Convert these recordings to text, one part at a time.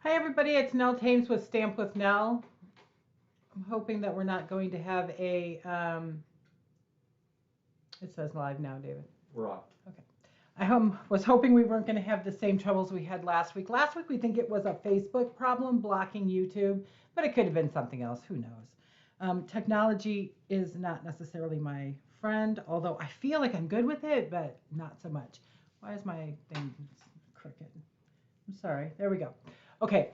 Hi everybody, it's Nell Tames with Stamp with Nell. I'm hoping that we're not going to have it says live now, David. We're on. Okay. Was hoping we weren't going to have the same troubles we had last week. Last week we think it was a Facebook problem blocking YouTube, but it could have been something else. Who knows? Technology is not necessarily my friend, although I feel like I'm good with it, but not so much. Why is my thing crooked? I'm sorry. There we go. Okay.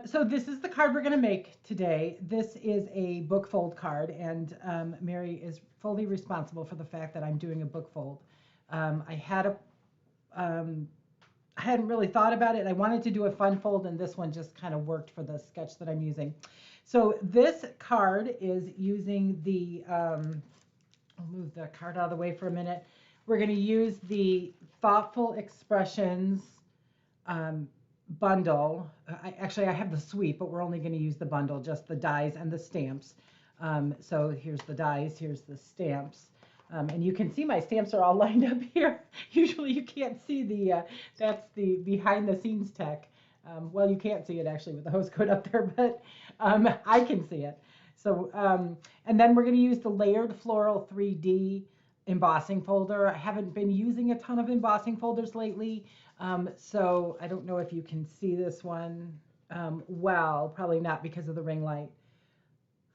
So this is the card we're going to make today. This is a book fold card, and Mary is fully responsible for the fact that I'm doing a book fold. I had a, I hadn't really thought about it. I wanted to do a fun fold, and this one just kind of worked for the sketch that I'm using. So this card is using the, I'll move the card out of the way for a minute. We're going to use the Thoughtful Expressions bundle. I have the suite, but we're only going to use the bundle, just the dies and the stamps. So here's the dies, here's the stamps. And you can see my stamps are all lined up here. Usually you can't see that's the behind the scenes tech. Well, you can't see it actually with the hose code up there, but I can see it. So, and then we're going to use the layered floral 3D embossing folder. I haven't been using a ton of embossing folders lately. So I don't know if you can see this one well, probably not because of the ring light.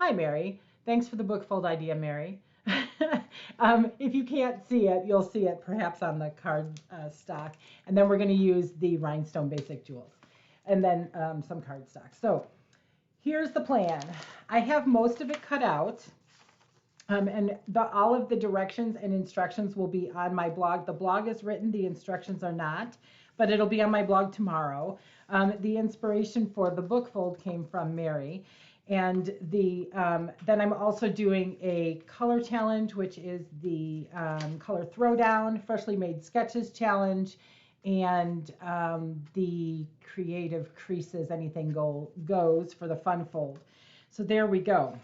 Hi, Mary. Thanks for the book fold idea, Mary. If you can't see it, you'll see it perhaps on the card stock. And then we're going to use the rhinestone basic jewels and then some card stock. So here's the plan. I have most of it cut out. And all of the directions and instructions will be on my blog. The blog is written, the instructions are not, but it'll be on my blog tomorrow. The inspiration for the book fold came from Mary. And then I'm also doing a color challenge, which is the color throwdown, freshly made sketches challenge, and the creative creases, anything goes for the fun fold. So there we go.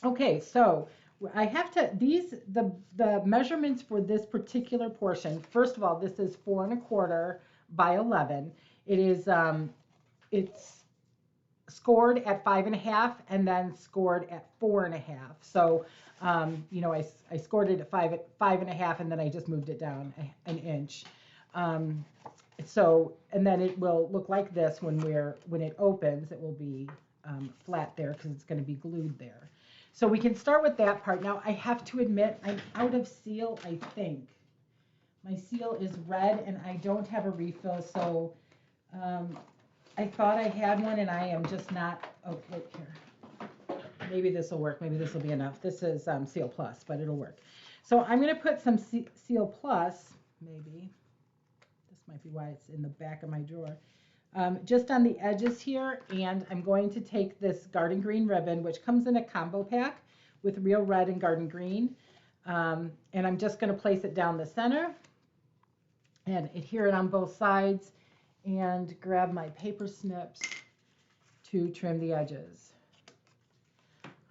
Okay, so I have to, the measurements for this particular portion, first of all, this is 4¼ by 11. It's scored at 5½ and then scored at 4½. So, I scored it at 5½ and then I just moved it down an inch. And then it will look like this when it opens, it will be flat there because it's going to be glued there. So we can start with that part. Now I have to admit I'm out of seal, I think. My seal is red and I don't have a refill, so I thought I had one and I am just not, oh, wait here. Maybe this will work, maybe this will be enough. This is Seal Plus, but it'll work. So I'm gonna put some Seal Plus, maybe. This might be why it's in the back of my drawer. Just on the edges here, and I'm going to take this garden green ribbon, which comes in a combo pack with real red and garden green, and I'm just going to place it down the center and adhere it on both sides and grab my paper snips to trim the edges.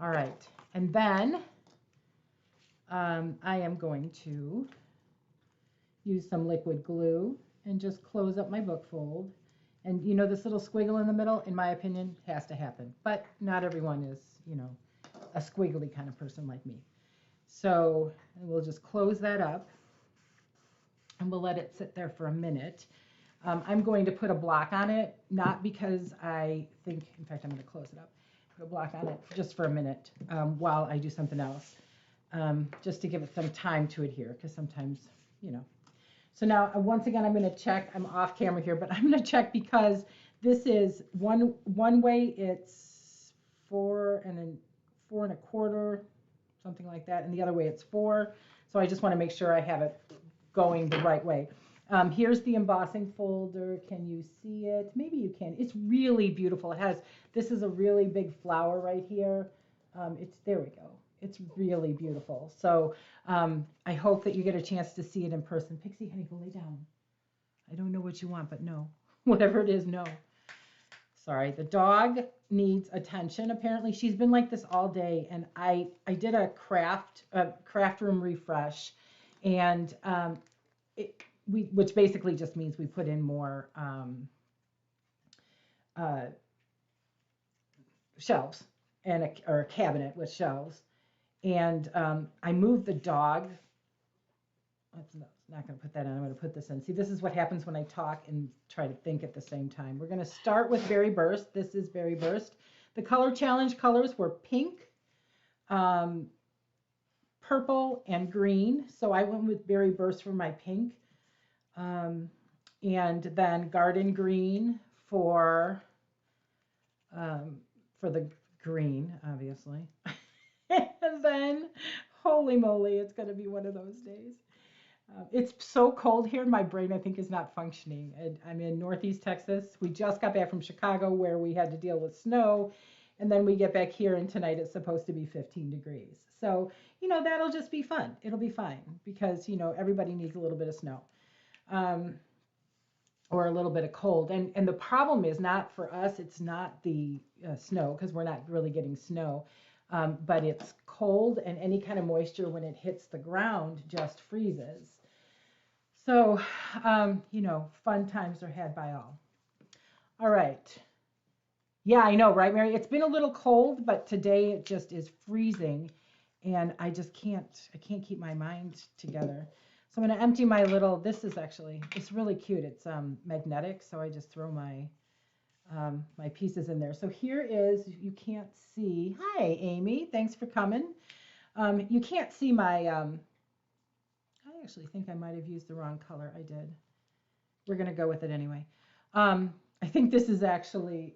All right, and then I am going to use some liquid glue and just close up my book fold. And this little squiggle in the middle, in my opinion, has to happen. But not everyone is, a squiggly kind of person like me. So we'll just close that up and we'll let it sit there for a minute. I'm going to put a block on it, not because I think, in fact, I'm going to close it up, put a block on it just for a minute while I do something else, just to give it some time to adhere, because sometimes, So now, once again, I'm going to check. I'm off camera here, but I'm going to check because this is one way it's 4¼ something like that, and the other way it's 4. So I just want to make sure I have it going the right way. Here's the embossing folder. Can you see it? Maybe you can. It's really beautiful. This is a really big flower right here. There we go. It's really beautiful. So I hope that you get a chance to see it in person. Pixie, honey, go lay down. I don't know what you want, but no. Whatever it is, no. Sorry, the dog needs attention. Apparently, she's been like this all day, and I did a craft room refresh, and which basically just means we put in more uh, shelves and or a cabinet with shelves. And I moved the dog. Let's not going to put that on. I'm going to put this in. See, this is what happens when I talk and try to think at the same time. We're going to start with Berry Burst. This is Berry Burst. The color challenge colors were pink, um, purple, and green. So I went with Berry Burst for my pink. And then Garden Green for the green, obviously. And then, holy moly, it's going to be one of those days. It's so cold here, my brain, I think, is not functioning. I'm in Northeast Texas. We just got back from Chicago where we had to deal with snow. And then we get back here, and tonight it's supposed to be 15 degrees. So, that'll just be fun. It'll be fine because, everybody needs a little bit of snow. Or a little bit of cold. And the problem is not for us, it's not the snow, because we're not really getting snow, but it's cold, and any kind of moisture when it hits the ground just freezes. So, fun times are had by all. All right. Yeah, I know, right, Mary? It's been a little cold, but today it just is freezing, and I can't keep my mind together. So I'm going to empty my little, it's really cute. It's magnetic, so I just throw my my pieces in there. So here is, you can't see, hi, Amy, thanks for coming. You can't see my, I actually think I might have used the wrong color. I did. We're going to go with it anyway. I think this is actually,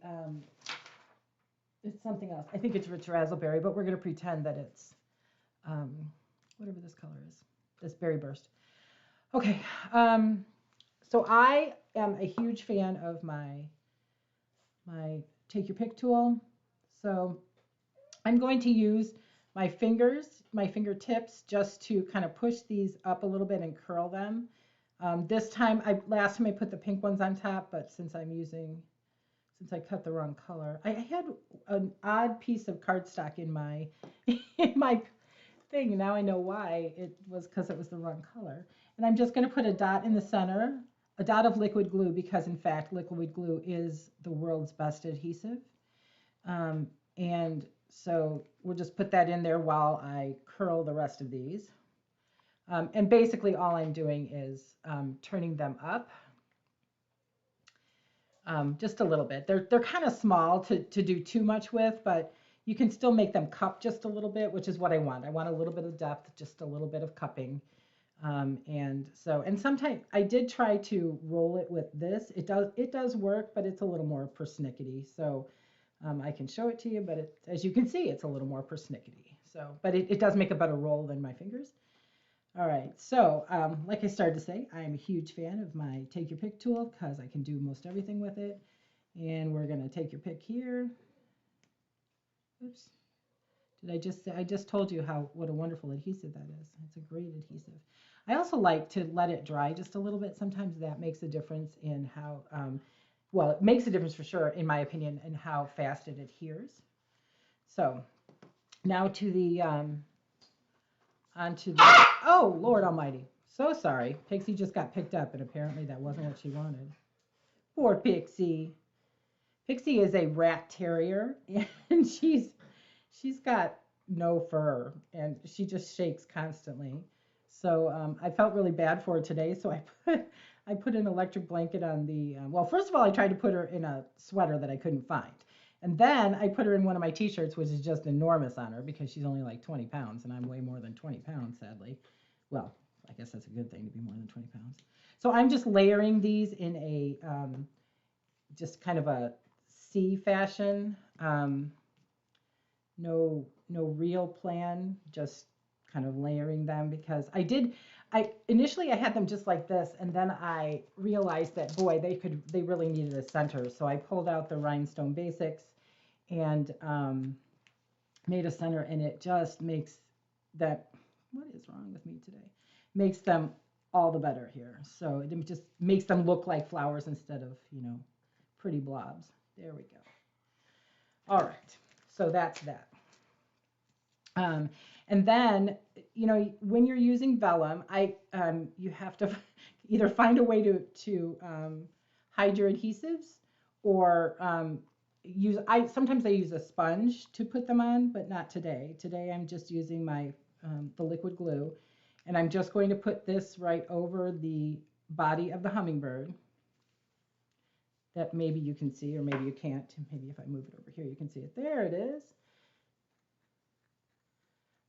it's something else. I think it's Rich Razzleberry, but we're going to pretend that it's whatever this color is, this Berry Burst. Okay, so I am a huge fan of my Take Your Pick tool. So I'm going to use my fingertips, just to kind of push these up a little bit and curl them. This time, last time I put the pink ones on top, but since I cut the wrong color, I had an odd piece of cardstock in my thing. Now I know why. It was because it was the wrong color. And I'm just going to put a dot in the center, a dot of liquid glue, because in fact, liquid glue is the world's best adhesive. And so we'll just put that in there while I curl the rest of these. And basically all I'm doing is turning them up just a little bit. They're kind of small to do too much with, but you can still make them cup just a little bit, which is what I want. I want a little bit of depth, just a little bit of cupping. And sometimes I did try to roll it with this. It does work, but it's a little more persnickety. So I can show it to you, but as you can see, it's a little more persnickety. So, but it does make a better roll than my fingers. All right, so like I started to say, I'm a huge fan of my Take Your Pick tool because I can do most everything with it. And we're going to take your pick here. Oops. Did I just say, I just told you what a wonderful adhesive that is. It's a great adhesive. I also like to let it dry just a little bit. Sometimes that makes a difference in how, well, it makes a difference for sure, in my opinion, in how fast it adheres. So now to the, onto the, oh, Lord Almighty. So sorry. Pixie just got picked up, and apparently that wasn't what she wanted. Poor Pixie. Pixie is a rat terrier, and she's got no fur, and she just shakes constantly. So I felt really bad for her today. So I put an electric blanket on the, well, first of all, I tried to put her in a sweater that I couldn't find. And then I put her in one of my t-shirts, which is just enormous on her because she's only like 20 pounds, and I'm way more than 20 pounds, sadly. Well, I guess that's a good thing to be more than 20 pounds. So I'm just layering these in a, just kind of a C fashion. No real plan, just kind of layering them, because initially I had them just like this, and then I realized that, boy, they really needed a center. So I pulled out the Rhinestone Basics and made a center, and it just makes that, what is wrong with me today? Makes them all the better here. So it just makes them look like flowers instead of, pretty blobs. There we go. All right. So that's that. And then, when you're using vellum, you have to either find a way to hide your adhesives, or sometimes I use a sponge to put them on, but not today. Today I'm just using my the liquid glue, and I'm just going to put this right over the body of the hummingbird. That maybe you can see, or maybe you can't. Maybe if I move it over here, you can see it. There it is.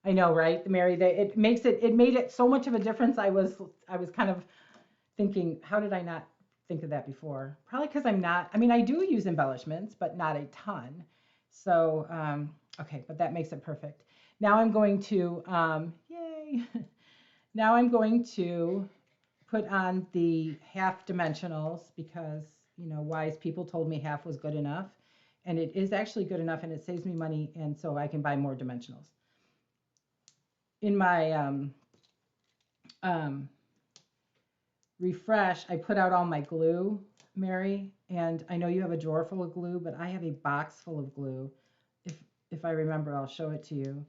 I know, right, Mary? It makes it. It made it so much of a difference. I was kind of thinking, how did I not think of that before? Probably because I'm not. I mean, I do use embellishments, but not a ton. So, okay, but that makes it perfect. Now I'm going to, yay. Now I'm going to put on the half dimensionals because, wise people told me half was good enough. And it is actually good enough, and it saves me money, and so I can buy more dimensionals. In my um, refresh, I put out all my glue, Mary, and I know you have a drawer full of glue, but I have a box full of glue. If I remember, I'll show it to you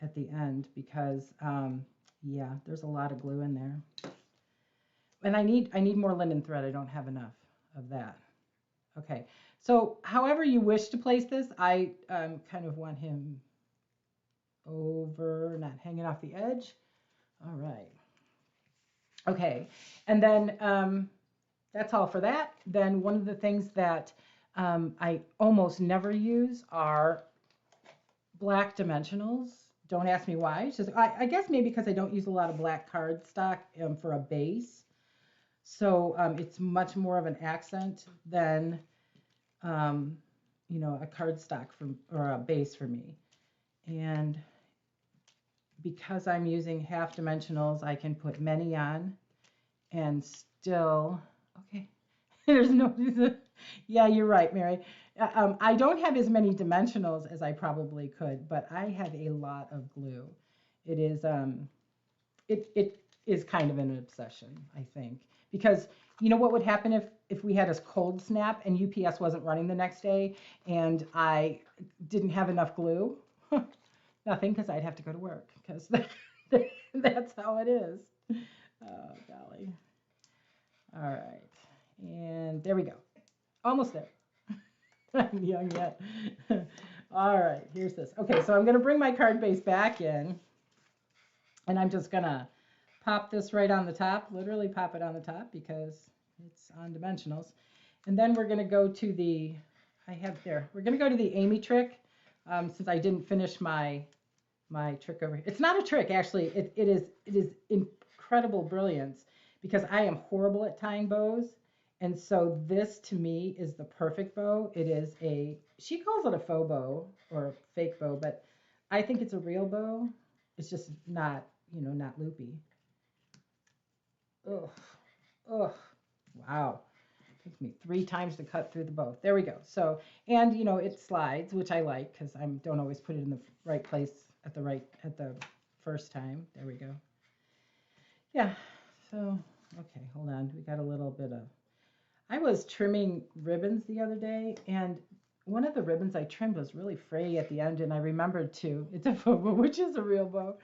at the end because yeah, there's a lot of glue in there. And I need more linen thread. I don't have enough of that. Okay, so however you wish to place this, I kind of want him over, not hanging off the edge. All right. Okay, and then that's all for that. Then one of the things that I almost never use are black dimensionals. Don't ask me why. It's just I guess maybe because I don't use a lot of black cardstock for a base. So it's much more of an accent than a cardstock or a base for me. And because I'm using half dimensionals, I can put many on and still, okay, there's no, yeah, you're right, Mary. I don't have as many dimensionals as I probably could, but I have a lot of glue. It is kind of an obsession, I think, because you know what would happen if we had a cold snap and UPS wasn't running the next day and I didn't have enough glue? Nothing, because I'd have to go to work because that's how it is. Oh, golly. All right. And there we go. Almost there. I'm young yet. All right, here's this. Okay, so I'm going to bring my card base back in. And I'm just going to pop this right on the top, literally pop it on the top because it's on dimensionals. And then we're going to go to we're going to go to the Amy trick since I didn't finish my trick over here. It's not a trick, actually. It is incredible brilliance because I am horrible at tying bows. And so this to me is the perfect bow. It is she calls it a faux bow or a fake bow, but I think it's a real bow. It's just not, not loopy. Ugh, ugh, wow. It takes me 3 times to cut through the bow. There we go. So, and it slides, which I like because I don't always put it in the right place at the first time. There we go. Yeah. So, okay, hold on. We got a little bit of. I was trimming ribbons the other day, and one of the ribbons I trimmed was really frayy at the end, and I remembered to. It's a faux bow, which is a real bow.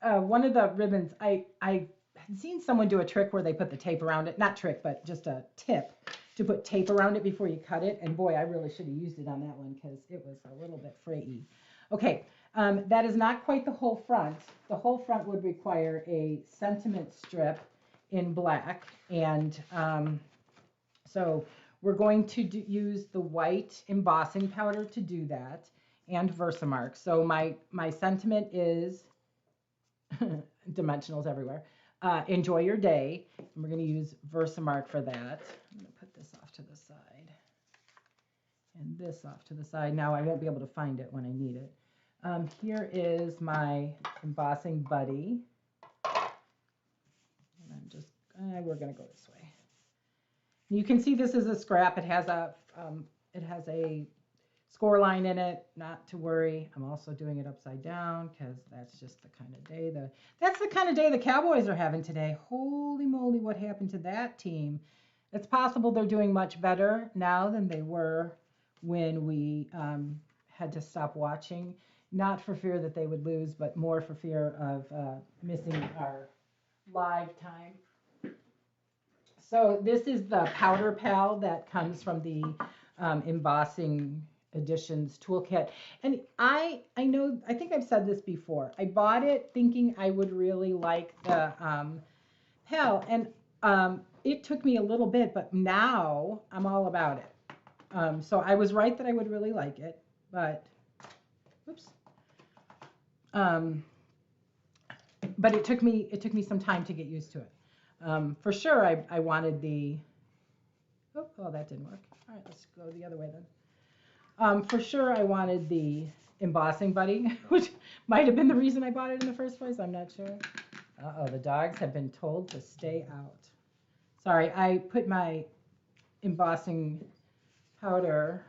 One of the ribbons, I had seen someone do a trick where they put the tape around it. Not trick, but just a tip to put tape around it before you cut it. And boy, I really should have used it on that one because it was a little bit frayy. Okay, that is not quite the whole front. The whole front would require a sentiment strip in black. And so we're going to use the white embossing powder to do that and Versamark. So my sentiment is dimensionals everywhere. Enjoy your day. And we're going to use Versamark for that. I'm going to put this off to the side and this off to the side. Now I won't be able to find it when I need it. Here is my embossing buddy. And I'm just, we're going to go this way. You can see this is a scrap. It has a score line in it, not to worry. I'm also doing it upside down because that's just the kind of day the Cowboys are having today. Holy moly, what happened to that team? It's possible they're doing much better now than they were when we had to stop watching, not for fear that they would lose, but more for fear of missing our live time. So this is the powder pal that comes from the embossing editions toolkit. And I know, I think I've said this before. I bought it thinking I would really like the pal. And it took me a little bit, but now I'm all about it. So I was right that I would really like it, but, oops. But it took me some time to get used to it. For sure, I wanted the, oh, that didn't work. All right, let's go the other way then. For sure, I wanted the embossing buddy, which might have been the reason I bought it in the first place. I'm not sure. Uh-oh, the dogs have been told to stay out. Sorry, I put my embossing powder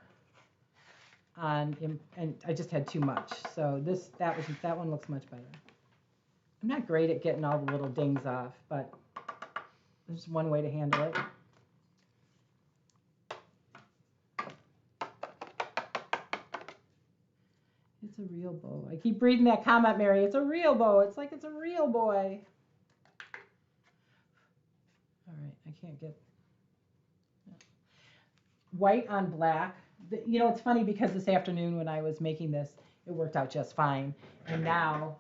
on, and I just had too much. So that one looks much better. I'm not great at getting all the little dings off, but there's one way to handle it. It's a real bow. I keep reading that comment, Mary. It's a real bow. It's like it's a real boy. All right, I can't get white on black. You know, it's funny because this afternoon when I was making this, it worked out just fine. And now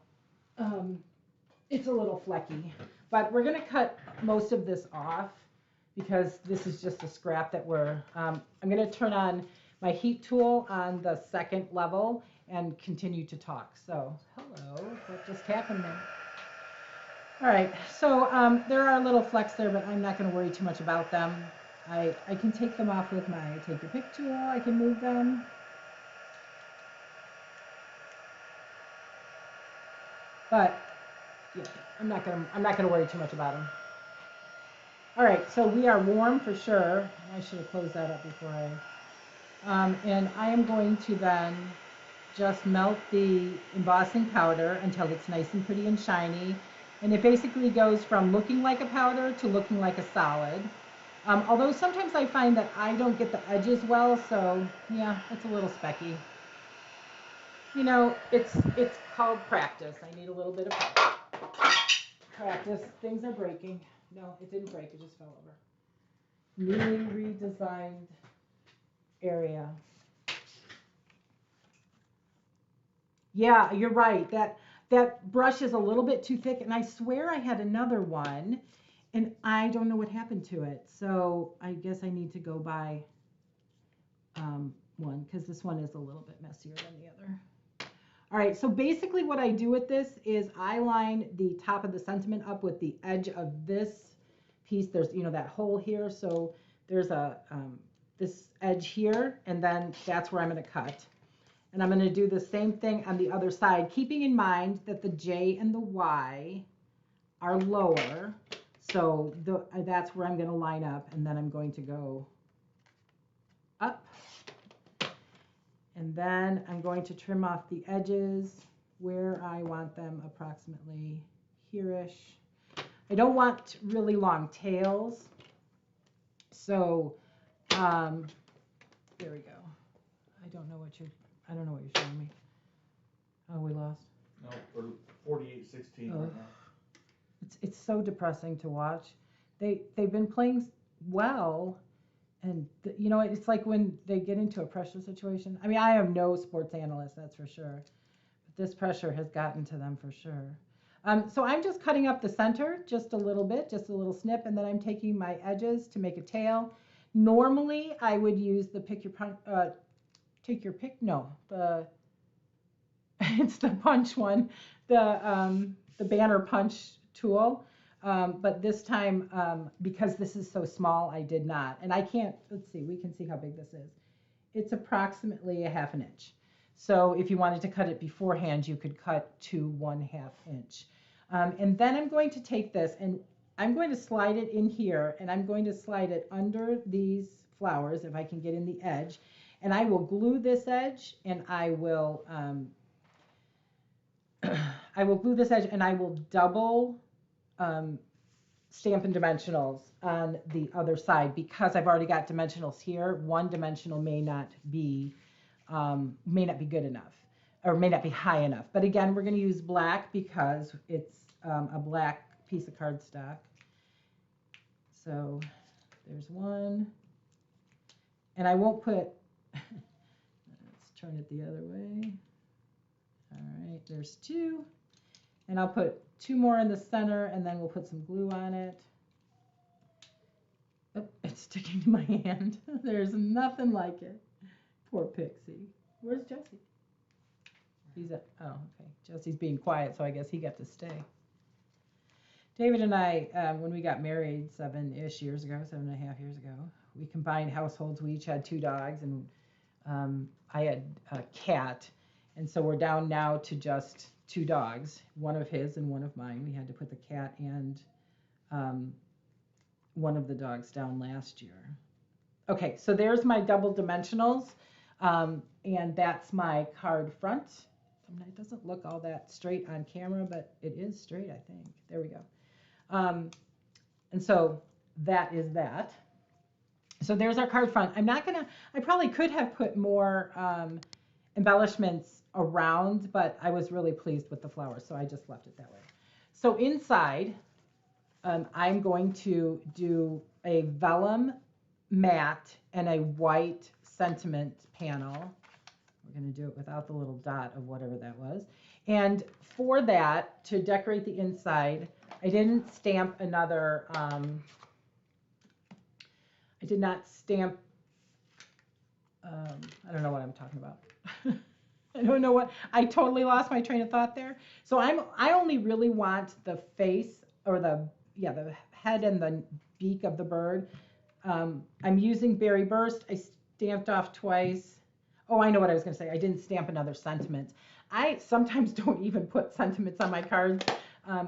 it's a little flecky. But we're going to cut most of this off because this is just a scrap that I'm going to turn on my heat tool on the second level and continue to talk. So, hello, what just happened there? All right, so there are little flecks there, but I'm not going to worry too much about them. I can take them off with my take your pick tool. I can move them. But yeah, I'm not gonna worry too much about them. All right, so we are warm for sure. I should have closed that up before and I am going to then just melt the embossing powder until it's nice and pretty and shiny. And it basically goes from looking like a powder to looking like a solid. Although sometimes I find that I don't get the edges well, so yeah, it's a little specky. You know, it's called practice. I need a little bit of practice. Things are breaking. No, it didn't break. It just fell over. Newly redesigned area. Yeah, you're right. That brush is a little bit too thick, and I swear I had another one, and I don't know what happened to it. So I guess I need to go buy one because this one is a little bit messier than the other. All right, so basically what I do with this is I line the top of the sentiment up with the edge of this piece. There's, you know, that hole here. So there's a this edge here, and then that's where I'm going to cut. And I'm going to do the same thing on the other side, keeping in mind that the J and the Y are lower. So that's where I'm going to line up, and then I'm going to go up. And then I'm going to trim off the edges where I want them, approximately here-ish. I don't want really long tails. So there we go. I don't know what you're showing me. Oh, we lost. No, we're 48-16 right now. It's so depressing to watch. They've been playing well, and you know, it's like when they get into a pressure situation. I mean, I am no sports analyst, that's for sure, but this pressure has gotten to them for sure. So I'm just cutting up the center just a little bit, just a little snip, and then I'm taking my edges to make a tail. Normally, I would use the it's the punch one, the banner punch tool. But this time, because this is so small, I did not. And I can't, let's see, we can see how big this is. It's approximately 1/2 inch. So if you wanted to cut it beforehand, you could cut to 1/2 inch. And then I'm going to take this and I'm going to slide it in here, and I'm going to slide it under these flowers if I can get in the edge. And I will glue this edge, and I will glue this edge, and I will double Stampin' Dimensionals on the other side because I've already got dimensionals here. One dimensional may not be good enough, or may not be high enough. But again, we're going to use black because it's a black piece of cardstock. So There's one. And I won't put, let's turn it the other way. All right, there's two. And I'll put two more in the center, and then we'll put some glue on it. Oh, it's sticking to my hand. There's nothing like it. Poor Pixie. Where's Jesse? He's at, oh, okay. Jesse's being quiet, so I guess he got to stay. David and I, when we got married 7-ish years ago, 7.5 years ago, we combined households. We each had 2 dogs, and I had a cat. And so we're down now to just 2 dogs, one of his and one of mine. We had to put the cat and one of the dogs down last year. Okay, so there's my double dimensionals, and that's my card front. It doesn't look all that straight on camera, but it is straight, I think. There we go. And so that is that. So there's our card front. I probably could have put more embellishments around, but I was really pleased with the flowers, so I just left it that way. So inside, I'm going to do a vellum matte and a white sentiment panel. We're going to do it without the little dot of whatever that was. And for that, to decorate the inside, I didn't stamp another, I did not stamp, I don't know what I'm talking about. I don't know what, I totally lost my train of thought there. So I only really want the face, or the head and the beak of the bird. I'm using Berry Burst. I stamped off twice. Oh, I know what I was going to say. I didn't stamp another sentiment. I sometimes don't even put sentiments on my cards.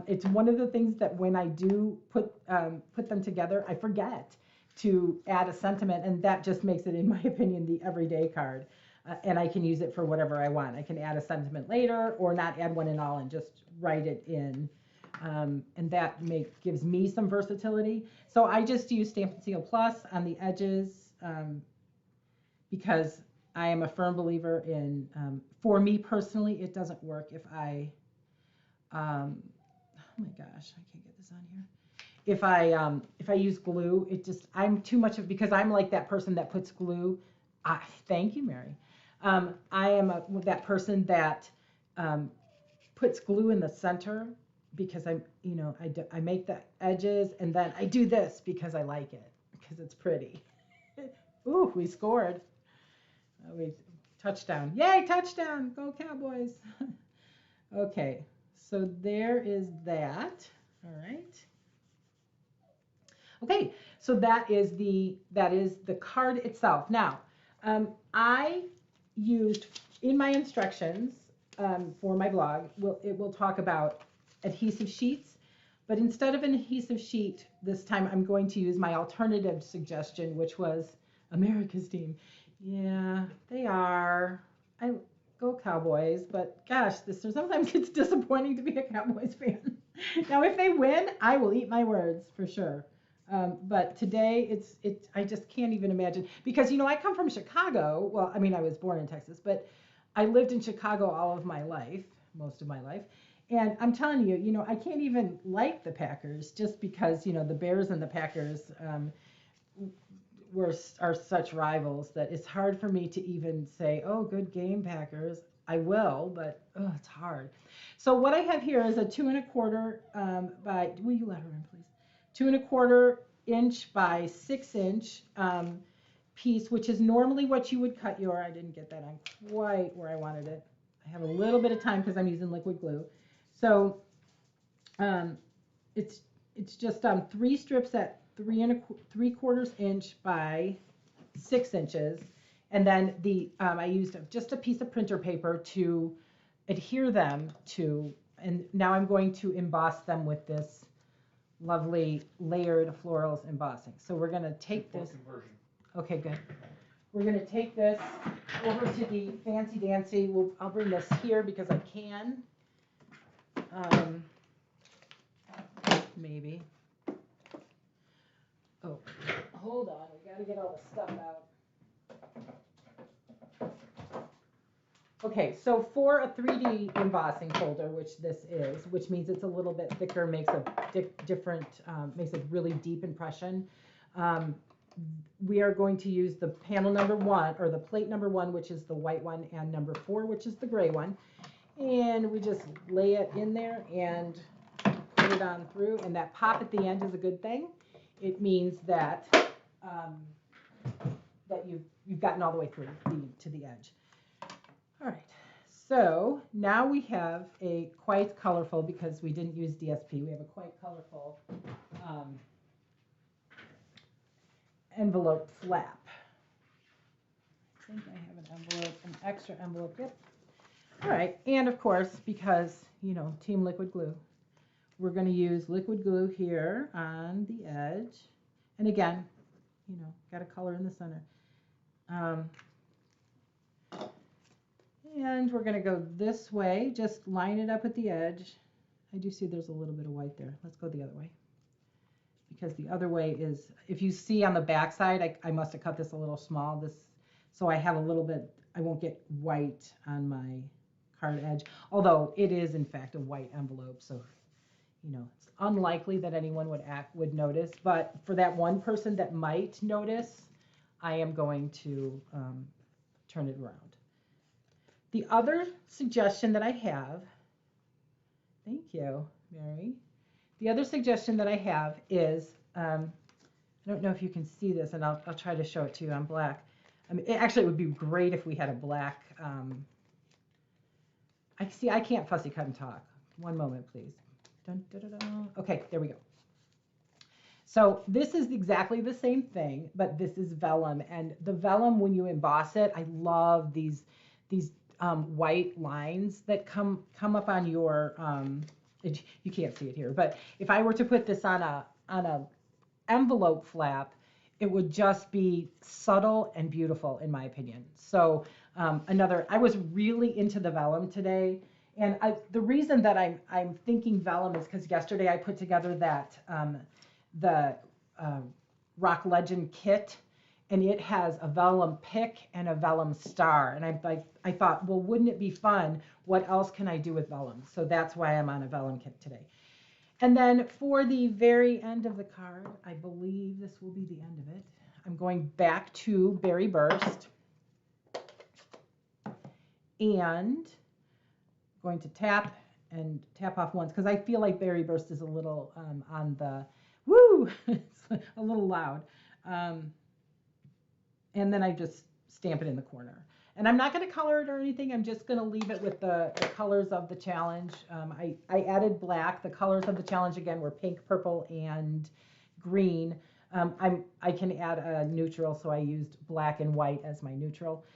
It's one of the things that when I do put them together, I forget to add a sentiment, and that just makes it, in my opinion, the everyday card. And I can use it for whatever I want. I can add a sentiment later, or not add one at all and just write it in. And that gives me some versatility. So I just use Stampin' Seal Plus on the edges because I am a firm believer in, for me personally, it doesn't work if I, oh my gosh, I can't get this on here. If I use glue, I'm too much of, because I'm like that person that puts glue. Thank you, Mary. I am that person that puts glue in the center because I make the edges, and then I do this because I like it, because it's pretty. Ooh, we scored. Touchdown. Yay, touchdown. Go Cowboys. Okay, so there is that. All right. Okay, so that is the card itself. Now, I used in my instructions for my blog, it will talk about adhesive sheets, but instead of an adhesive sheet this time, I'm going to use my alternative suggestion, which was America's team. Yeah, they are. I go Cowboys, but gosh, sometimes it's disappointing to be a Cowboys fan. Now, if they win, I will eat my words for sure. But today, I just can't even imagine, because, I come from Chicago. Well, I mean, I was born in Texas, but I lived in Chicago all of my life, most of my life. And I'm telling you, I can't even like the Packers just because, the Bears and the Packers are such rivals that it's hard for me to even say, oh, good game, Packers. I will, but it's hard. So what I have here is a 2 1/4 by, will you let her in, please? 2 1/4 inch by 6 inch piece, which is normally what you would cut I didn't get that on quite where I wanted it. I have a little bit of time because I'm using liquid glue. So it's just 3 strips at 3 3/4 inch by 6 inches. And then I used just a piece of printer paper to adhere them to, and now I'm going to emboss them with this lovely layered florals embossing. So we're going to take this. Okay, good. We're going to take this over to the Fancy Dancy. I'll bring this here because I can. Maybe. Oh, hold on. We got to get all the stuff out. Okay, so for a 3D embossing folder, which this is, which means it's a little bit thicker, makes a different, makes a really deep impression. Um, we are going to use the panel number 1, or the plate number 1, which is the white one, and number 4, which is the gray one. And we just lay it in there and put it on through. And that pop at the end is a good thing. It means that that you've gotten all the way through to the edge. All right. So now we have a quite colorful, because we didn't use DSP, we have a quite colorful envelope flap. I think I have an envelope, an extra envelope. Yep. All right. And of course, because, you know, Team Liquid Glue, we're going to use liquid glue here on the edge. And again, you know, got a color in the center. And we're going to go this way, just line it up at the edge. I do see there's a little bit of white there. Let's go the other way. Because the other way is, if you see on the back side, I must have cut this a little small, so I have a little bit, I won't get white on my card edge, although it is in fact a white envelope, so you know, it's unlikely that anyone would notice, but for that one person that might notice, I am going to turn it around. The other suggestion that I have, thank you, Mary. The other suggestion that I have is, I don't know if you can see this, and I'll try to show it to you on black. I mean, it would be great if we had a black, I can't fussy cut and talk. One moment, please. Dun, dun, dun, dun. Okay, there we go. So this is exactly the same thing, but this is vellum, and the vellum, when you emboss it, I love these white lines that come up on your, you can't see it here, but if I were to put this on a envelope flap, it would just be subtle and beautiful, in my opinion. So I was really into the vellum today, and the reason that I'm thinking vellum is because yesterday I put together that the Rock Legend kit, and it has a vellum pick and a vellum star. And I thought, well, wouldn't it be fun? What else can I do with vellum? So that's why I'm on a vellum kit today. And then for the very end of the card, I believe this will be the end of it, I'm going back to Berry Burst and going to tap off once, because I feel like Berry Burst is a little on the, woo, it's a little loud. And then I just stamp it in the corner. And I'm not going to color it or anything. I'm just going to leave it with the colors of the challenge. I added black. The colors of the challenge, again, were pink, purple, and green. I can add a neutral, so I used black and white as my neutral.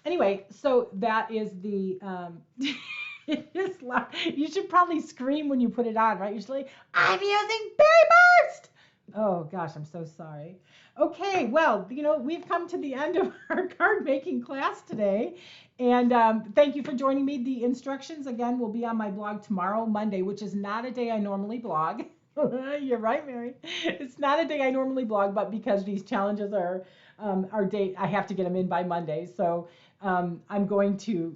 Anyway, so that is the... it is loud. You should probably scream when you put it on, right? Usually, I'm using Berry Burst! Oh, gosh, I'm so sorry. Okay, well, you know, we've come to the end of our card making class today. And thank you for joining me. The instructions, again, will be on my blog tomorrow, Monday, which is not a day I normally blog. You're right, Mary. It's not a day I normally blog, but because these challenges are date, I have to get them in by Monday. So I'm going to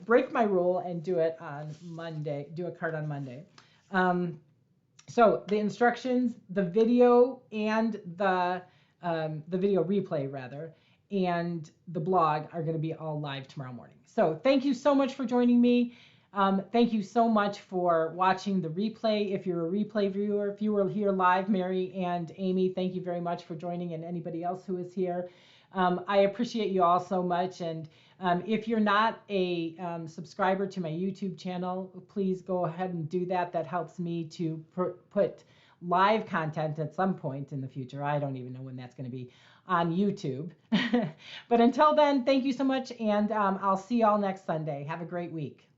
break my rule and do it on Monday, do a card on Monday. So the instructions, the video, and the video replay rather, and the blog are going to be all live tomorrow morning. So thank you so much for joining me. Thank you so much for watching the replay. If you're a replay viewer, if you were here live, Mary and Amy, thank you very much for joining, and anybody else who is here. I appreciate you all so much. And if you're not a subscriber to my YouTube channel, please go ahead and do that. That helps me to put live content at some point in the future. I don't even know when that's going to be on YouTube. But until then, thank you so much. And I'll see you all next Sunday. Have a great week.